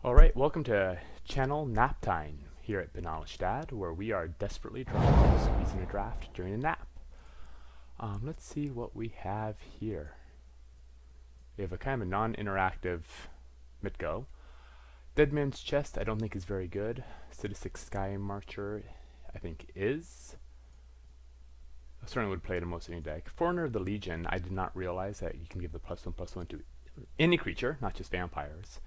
Alright, welcome to channel nap time here at Benalish Dad, where we are desperately trying to squeeze in a draft during a nap. Let's see what we have here. We have a kind of a non-interactive Mitgo. Dead Man's Chest I don't think is very good. Sadistic Sky Marcher I think is. I certainly would play it in most any deck. Forerunner of the Legion, I did not realize that you can give the +1/+1 to any creature, not just vampires.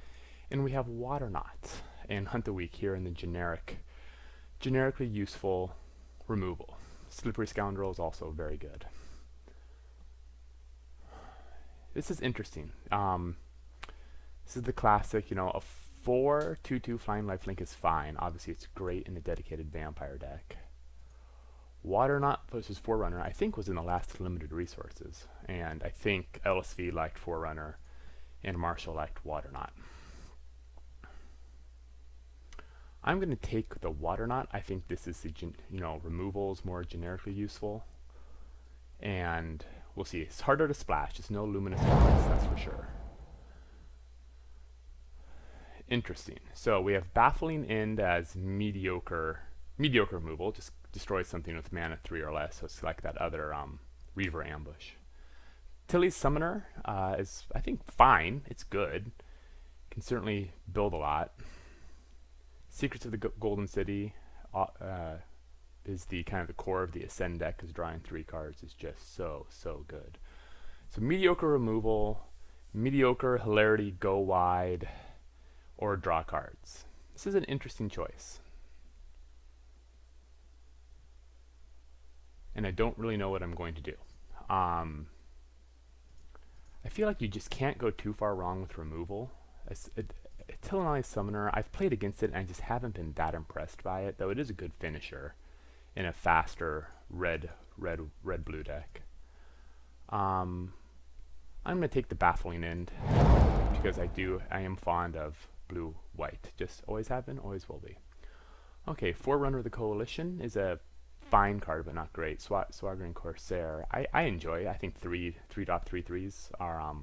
And we have Waterknot and Hunt the Weak here in the generically useful removal. Slippery Scoundrel is also very good. This is interesting. This is the classic, a 4/2/2 flying lifelink is fine. Obviously it's great in a dedicated vampire deck. Waterknot versus Forerunner I think was in the last limited resources, and I think LSV liked Forerunner and Marshall liked Waterknot. I'm going to take the Waterknot. I think this is the removal is more generically useful, and we'll see. It's harder to splash. It's no luminous effects, that's for sure. Interesting. So we have Baffling End as mediocre removal. Just destroys something with mana 3 or less. So it's like that other Reaver Ambush. Tilly's Summoner is I think fine. It's good. Can certainly build a lot. Secrets of the Golden City is the kind of the core of the Ascend deck, because drawing 3 cards is just so good. So mediocre removal, mediocre hilarity, go wide, or draw cards. This is an interesting choice. And I don't really know what I'm going to do. I feel like you just can't go too far wrong with removal. Tilly's Summoner, I've played against it and I just haven't been that impressed by it, though it is a good finisher in a faster red-blue deck. I'm going to take the Baffling End because I am fond of blue-white. Just always have been, always will be. Okay, Forerunner of the Coalition is a fine card but not great. Swaggering Corsair, I enjoy. I think 3.33s are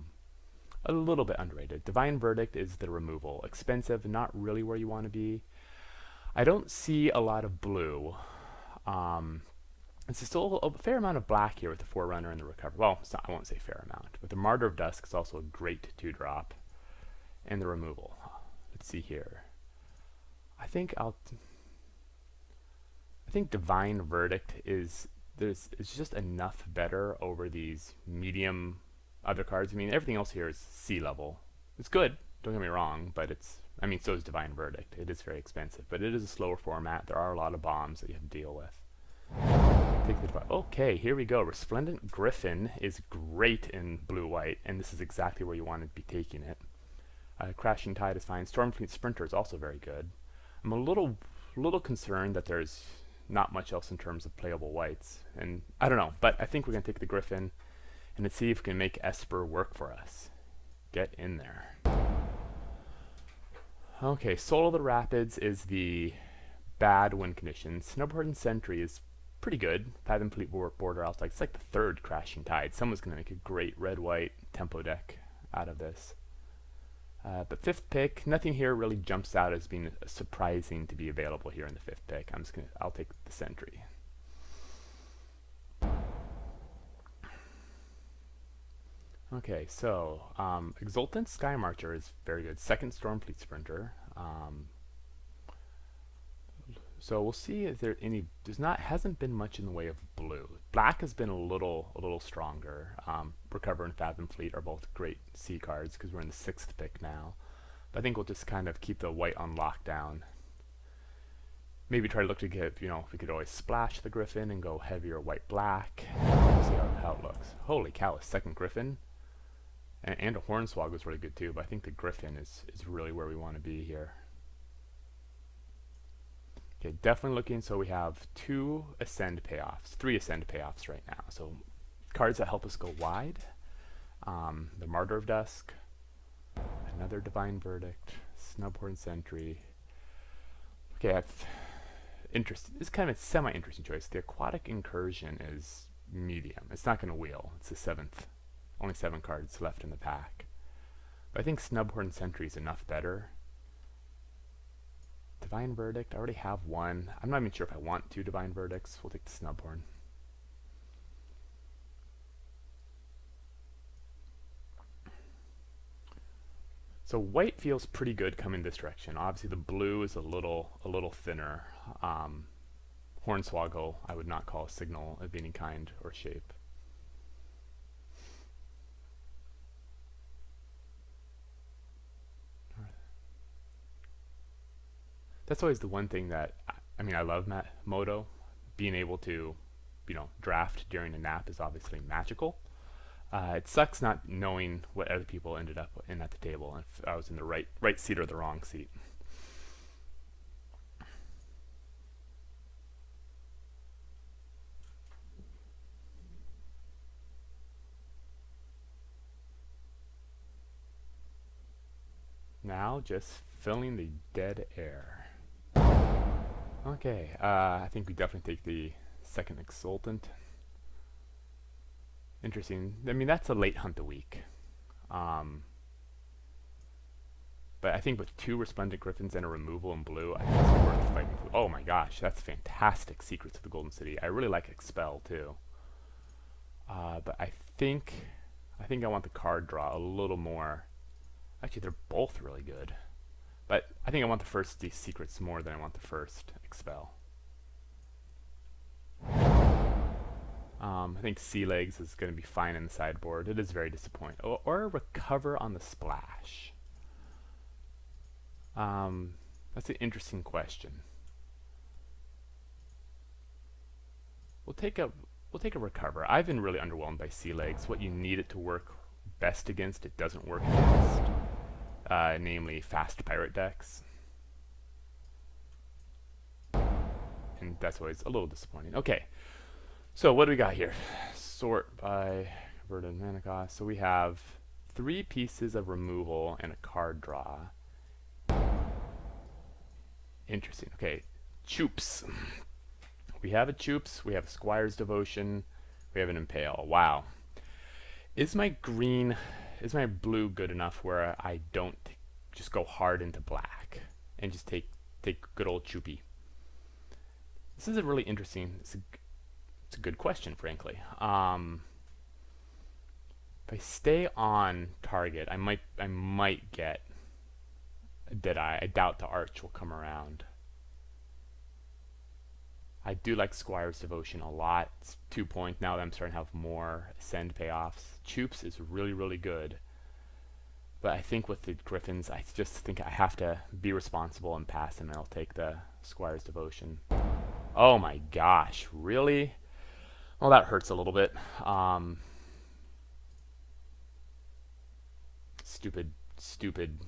a little bit underrated. Divine Verdict is the removal. Expensive, not really where you want to be. I don't see a lot of blue. It's still a fair amount of black here with the Forerunner and the Recover. Well, I won't say fair amount, but the Martyr of Dusk is also a great 2-drop. And the removal. Let's see here. I think Divine Verdict is just enough better over these medium other cards. I mean, everything else here is sea level. It's good, don't get me wrong, but so is Divine Verdict. It is very expensive, but it is a slower format. There are a lot of bombs that you have to deal with. Okay, here we go. Resplendent Griffin is great in blue-white, and this is exactly where you want to be taking it. Crashing Tide is fine. Stormfleet Sprinter is also very good. I'm a little concerned that there's not much else in terms of playable whites, and I don't know, but I think we're going to take the Griffin and let's see if we can make Esper work for us. Get in there. Okay, Soul of the Rapids is the bad win condition. Snowboard Sentry is pretty good. Fathom Fleet Border Out. It's like the 3rd Crashing Tide. Someone's going to make a great red-white tempo deck out of this. But 5th pick, nothing here really jumps out as being surprising to be available here in the 5th pick. I'll take the Sentry. Okay, so Exultant Sky Marcher is very good. 2nd Stormfleet Sprinter. So we'll see if hasn't been much in the way of blue. Black has been a little stronger. Recover and Fathom Fleet are both great C cards because we're in the 6th pick now. But I think we'll just kind of keep the white on lockdown. Maybe try to look to get, we could always splash the Griffin and go heavier white-black. See how it looks. Holy cow, a 2nd Griffin. And a Hornswoggle was really good too, but I think the Griffin is really where we want to be here. Okay, definitely looking, so we have 3 Ascend payoffs right now. So cards that help us go wide. The Martyr of Dusk, another Divine Verdict, Snubhorn Sentry. Okay, it's kind of a semi-interesting choice. The Aquatic Incursion is medium. It's not going to wheel. It's the 7th. Only 7 cards left in the pack. But I think Snubhorn Sentry is enough better Divine Verdict. I already have one. I'm not even sure if I want two Divine Verdicts. We'll take the Snubhorn. So white feels pretty good coming this direction. Obviously the blue is a little thinner. Hornswoggle I would not call a signal of any kind or shape. That's always the one thing that I mean I love Moto. Being able to, draft during a nap is obviously magical. It sucks not knowing what other people ended up in at the table, and if I was in the right seat or the wrong seat. Now just filling the dead air. Okay, I think we definitely take the second Exultant. Interesting. I mean, that's a late hunt a week. But I think with two Resplendent Griffins and a removal in blue, I think it's worth fighting for. Oh my gosh, that's fantastic. Secrets of the Golden City. I really like Expel too. But I think I want the card draw a little more. Actually, they're both really good. But I think I want the first these secrets more than I want the first Expel. I think Sea Legs is going to be fine in the sideboard. It is very disappointing. Or Recover on the splash. That's an interesting question. We'll take a Recover. I've been really underwhelmed by Sea Legs. What you need it to work best against, it doesn't work against. Namely fast pirate decks. And that's always a little disappointing. Okay. So what do we got here? Sort by Verdant Manicos. So we have 3 pieces of removal and a card draw. Interesting. Okay, Choops. We have a Choops. We have a Squire's Devotion. We have an Impale. Wow. Is my blue good enough where I don't just go hard into black and just take good old Choopy? This is a really interesting. It's a good question, frankly. If I stay on target, I might get a Deadeye. I doubt the Arch will come around. I do like Squire's Devotion a lot. It's 2 points now that I'm starting to have more Ascend payoffs. Choops is really, really good. But I think with the Griffins, I just think I have to be responsible and pass him, and I'll take the Squire's Devotion. Oh my gosh, really? Well, that hurts a little bit. Stupid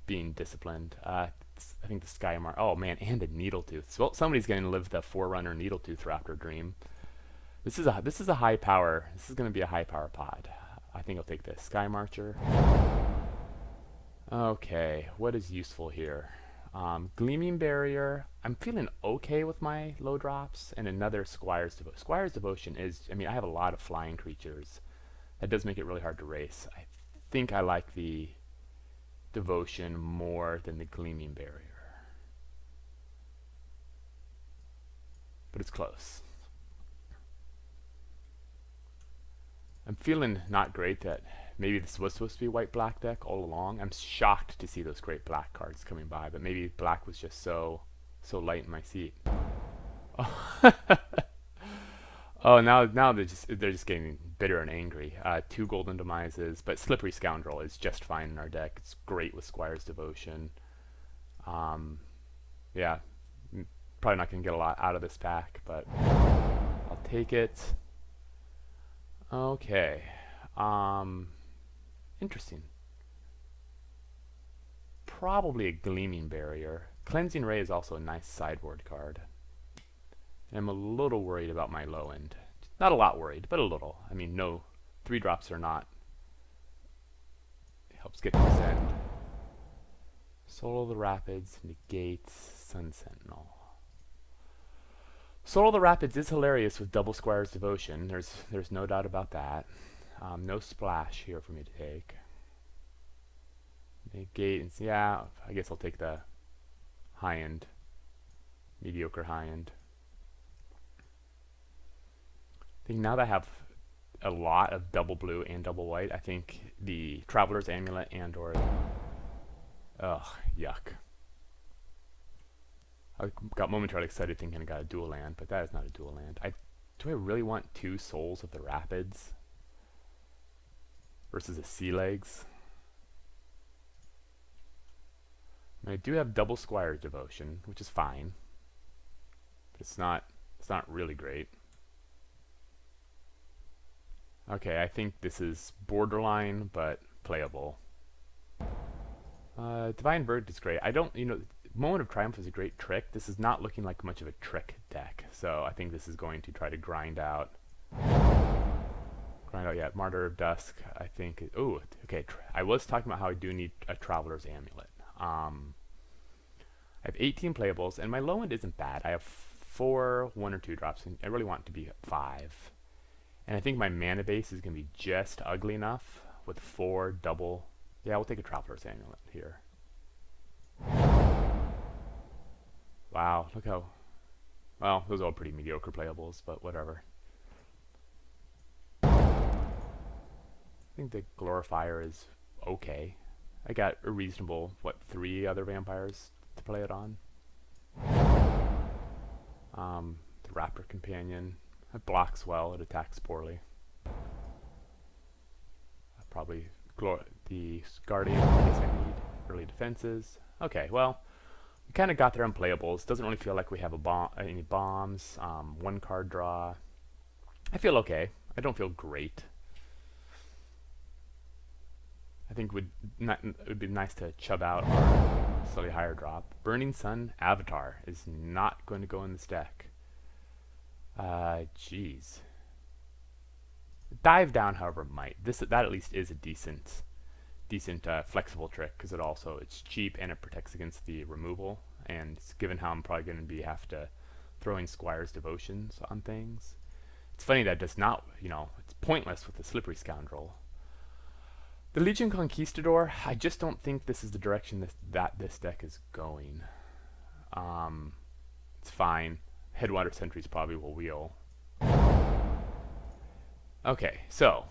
being disciplined. I think the Skymar. Oh man, and a Needletooth. Well, somebody's going to live the Forerunner Needletooth Raptor dream. This is a high power. This is going to be a high power pod. I think I'll take this Sky Marcher. Okay, what is useful here? Gleaming Barrier. I'm feeling okay with my low drops, and another Squire's Devotion. Squire's Devotion is. I mean, I have a lot of flying creatures. That does make it really hard to race. I think I like the Devotion more than the Gleaming Barrier. But it's close. I'm feeling not great that maybe this was supposed to be a white-black deck all along. I'm shocked to see those great black cards coming by, but maybe black was just so light in my seat. Oh, now they're just getting bitter and angry. 2 Golden Demises, but Slippery Scoundrel is just fine in our deck. It's great with Squire's Devotion. Yeah, probably not going to get a lot out of this pack, but I'll take it. Okay. Interesting. Probably a Gleaming Barrier. Cleansing Ray is also a nice sideboard card. I'm a little worried about my low end. Not a lot worried, but a little. I mean, no, 3 drops are not. It helps get to this end. Soul of the Rapids negates Sun Sentinel. Soul of the Rapids is hilarious with double Squire's Devotion. There's no doubt about that. No splash here for me to take. Negate, yeah, I guess I'll take the high end mediocre high end. I think now that I have a lot of double blue and double white, I think the Traveler's Amulet and or ugh, yuck. I got momentarily excited thinking I got a dual land, but that is not a dual land. Do I really want 2 Souls of the Rapids versus a Sea Legs? I mean, I do have double Squire's Devotion, which is fine, but it's not really great. Okay, I think this is borderline, but playable. Divine Verdict is great. I don't, Moment of Triumph is a great trick. This is not looking like much of a trick deck, so I think this is going to try to grind out, yeah, Martyr of Dusk, I think. Oh, okay, I was talking about how I do need a Traveler's Amulet. I have 18 playables, and my low end isn't bad. I have 4 1 or 2 drops, and I really want it to be 5. And I think my mana base is going to be just ugly enough with 4 double. Yeah, we'll take a Traveler's Amulet here. Wow, look how... Well, those are all pretty mediocre playables, but whatever. I think the Glorifier is okay. I got a reasonable, 3 other vampires to play it on. The Raptor Companion. It blocks well, it attacks poorly. Probably the Guardian in case I need early defenses. Okay, well, we kind of got there on playables. Doesn't really feel like we have any bombs. 1 card draw. I feel okay. I don't feel great. I think it would be nice to chub out our slightly higher drop. Burning Sun Avatar is not going to go in this deck. Jeez. Dive Down, however, might. That at least is a decent flexible trick because it's cheap and it protects against the removal. And given how I'm probably going to have to throw in Squire's Devotions on things, it's funny that it does not. It's pointless with the Slippery Scoundrel. The Legion Conquistador, I just don't think this is the direction that this deck is going. It's fine. Headwater Sentries probably will wheel. Okay, so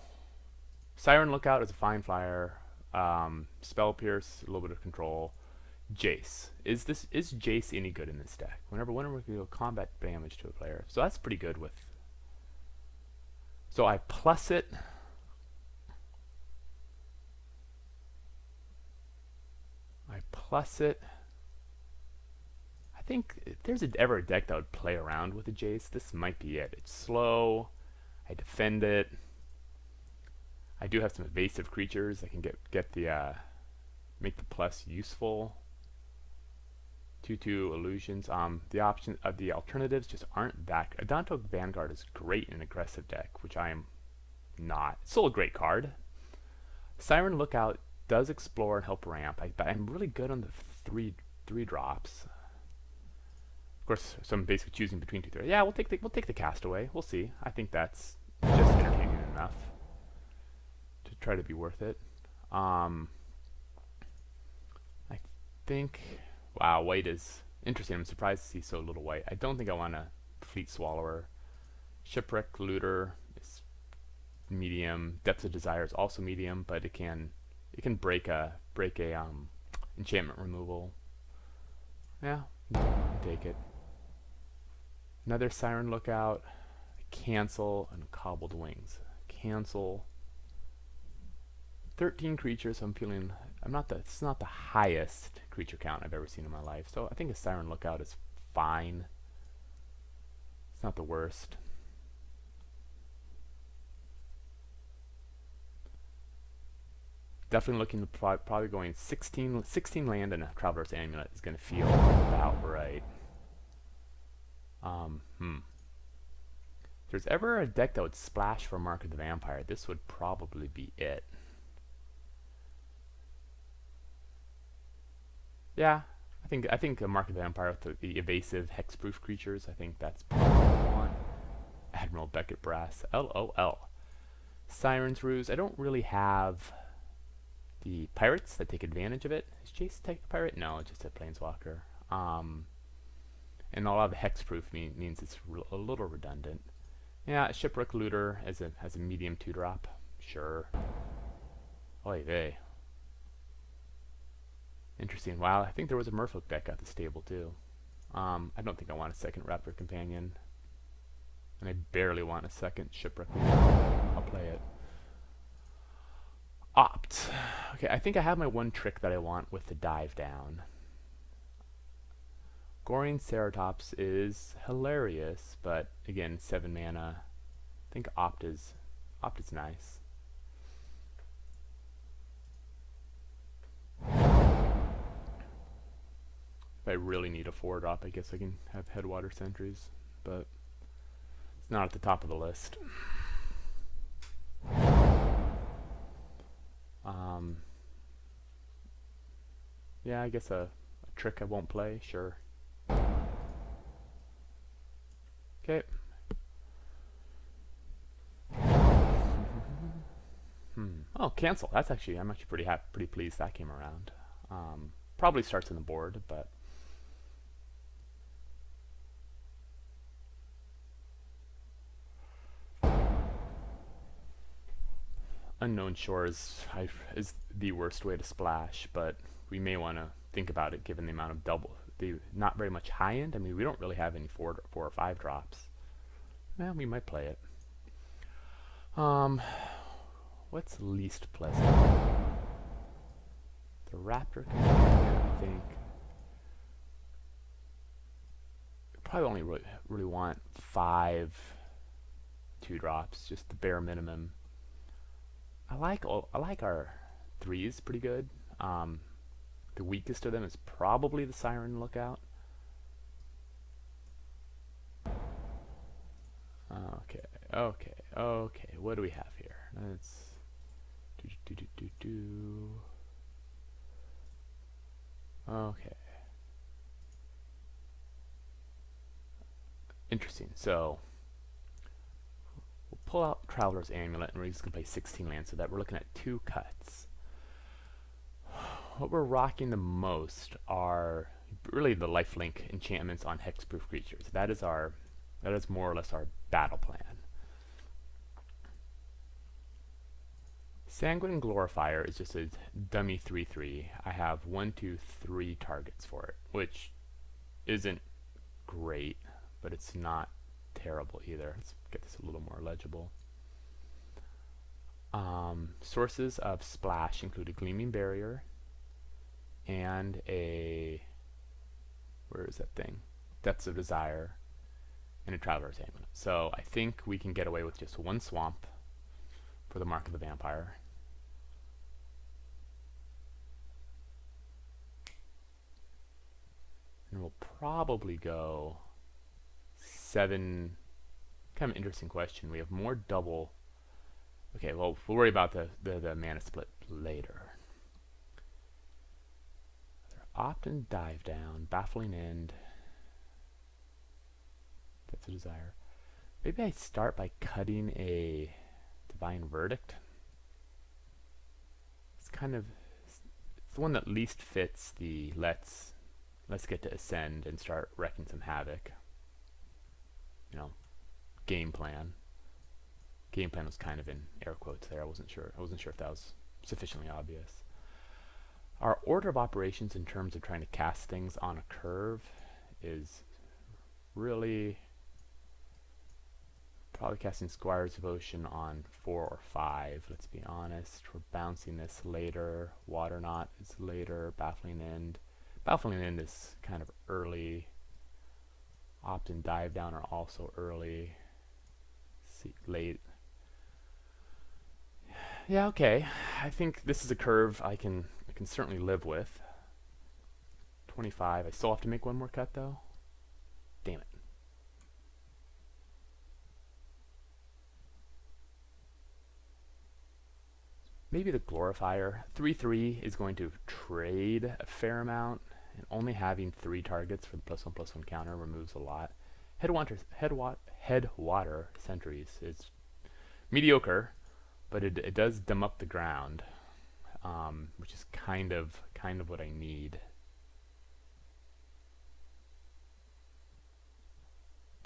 Siren Lookout is a fine flyer. Spell Pierce, a little bit of control. Jace. Is Jace any good in this deck? Whenever we deal combat damage to a player. So that's pretty good with. So I plus it. I think if there's ever a deck that would play around with a Jace, this might be it. It's slow. I defend it. I do have some evasive creatures. I can make the plus useful. 2/2 illusions. The alternatives just aren't that. Adanto Vanguard is great in an aggressive deck, which I am not. It's still a great card. Siren Lookout does explore and help ramp. But I'm really good on the three drops. Of course, so I'm basically choosing between 2 3. Yeah, we'll take the Castaway. We'll see. I think that's just entertaining enough to try to be worth it. I think. Wow, white is interesting. I'm surprised to see so little white. I don't think I want a Fleet Swallower. Shipwreck Looter is medium. Depths of Desire is also medium, but it can break a enchantment removal. Yeah, take it. Another Siren Lookout. Cancel and Cobbled Wings. Cancel. 13 creatures. So I'm feeling. It's not the highest creature count I've ever seen in my life. So I think a Siren Lookout is fine. It's not the worst. Definitely looking to probably going 16 land and a Traveler's Amulet is going to feel about right. If there's ever a deck that would splash for Mark of the Vampire, this would probably be it. Yeah, I think a Mark of the Vampire with the evasive hexproof creatures, I think that's probably what I want. Admiral Beckett Brass. LOL. Siren's Ruse. I don't really have the pirates that take advantage of it. Is Jace take a pirate? No, it's just a planeswalker. And And a lot of hexproof means it's a little redundant. Yeah, Shipwreck Looter has a medium 2-drop. Sure. Oy vey. Interesting. Wow, I think there was a Merfolk deck at the stable too. I don't think I want a second Raptor Companion. And I barely want a second Shipwreck Looter. I'll play it. Opt. Okay, I think I have my one trick that I want with the dive down. Goring Ceratops is hilarious, but again, 7 mana. I think Opt is nice. If I really need a 4-drop, I guess I can have Headwater Sentries, but it's not at the top of the list. Yeah, I guess a trick I won't play, sure. Okay. Oh, cancel. I'm actually pretty pleased that came around. Probably starts on the board, but Unknown Shores is the worst way to splash, but we may want to think about it given the amount of not very much high end. I mean, we don't really have any 4 or 5 drops. Well, we might play it. What's least pleasant? The Raptor Companion, I think. We probably only really want 5 2-drops, just the bare minimum. I like our 3s pretty good. The weakest of them is probably the Siren Lookout. Okay. What do we have here? Let's Okay. Interesting. So we'll pull out Traveler's Amulet, and we're just gonna play 16 lands, so that we're looking at 2 cuts. What we're rocking the most are really the lifelink enchantments on hexproof creatures. That is more or less our battle plan. Sanguine Glorifier is just a dummy 3/3. I have 1, 2, 3 targets for it, which isn't great, but it's not terrible either. Let's get this a little more legible. Sources of splash include a Gleaming Barrier and where is that thing? Depths of Desire and a Traveler's Amulet. So I think we can get away with just 1 swamp for the Mark of the Vampire. And we'll probably go 7. Kind of interesting question. We have more double. Okay, well, we'll worry about the mana split later. Opt and Dive Down, Baffling End, Depths of Desire. Maybe I start by cutting a Divine Verdict. It's the one that least fits the let's get to Ascend and start wrecking some havoc. You know, game plan. Game plan was kind of in air quotes there. I wasn't sure if that was sufficiently obvious. Our order of operations in terms of trying to cast things on a curve is really probably casting Squire's Devotion on 4 or 5. Let's be honest. We're bouncing this later. Water Knot is later. Baffling End. Baffling End is kind of early. Opt and Dive Down are also early. Late. Yeah, okay. I think this is a curve I can certainly live with. 25. I still have to make 1 more cut though. Damn it. Maybe the Glorifier. 3/3 is going to trade a fair amount, and only having 3 targets for the +1/+1 counter removes a lot. Headwater Sentries is mediocre, but it does dumb up the ground, which is kind of what I need.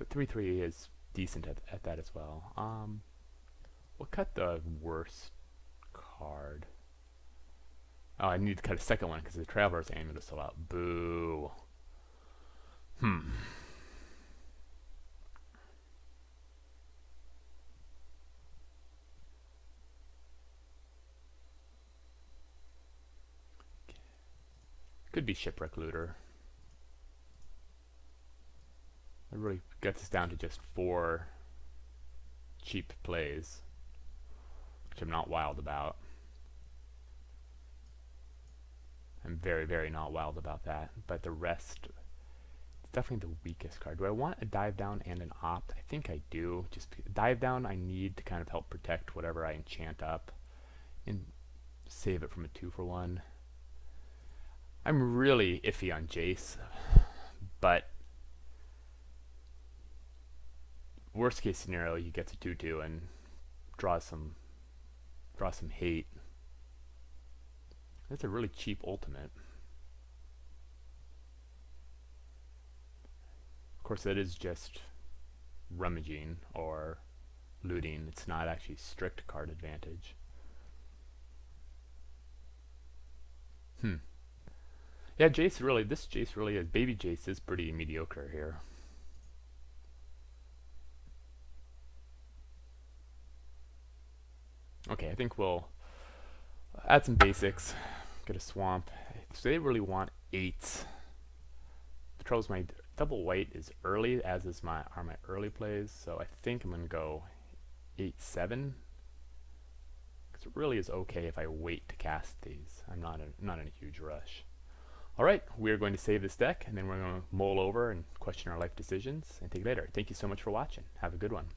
3/3 is decent at that as well. We'll cut the worst card. Oh, I need to cut a second one because the Traveler's Amulet is still out. Boo. Could be Shipwreck Looter. It really gets us down to just 4 cheap plays, which I'm not wild about. I'm very, very not wild about that. But the rest, it's definitely the weakest card. Do I want a Dive Down and an Opt? I think I do. Just Dive Down I need to kind of help protect whatever I enchant up and save it from a 2-for-1. I'm really iffy on Jace, but worst case scenario, he gets a 2/2 and draws some hate. That's a really cheap ultimate. Of course, that is just rummaging or looting. It's not actually strict card advantage. Yeah, Jace really, this Jace really is, baby Jace is pretty mediocre here. Okay, I think we'll add some basics, get a swamp. So they really want 8s. The trouble is my double white is early, as is are my early plays, so I think I'm going to go 8/7. Because it really is okay if I wait to cast these. I'm not in a huge rush. Alright, we're going to save this deck, and then we're going to mull over and question our life decisions, and take it later. Thank you so much for watching. Have a good one.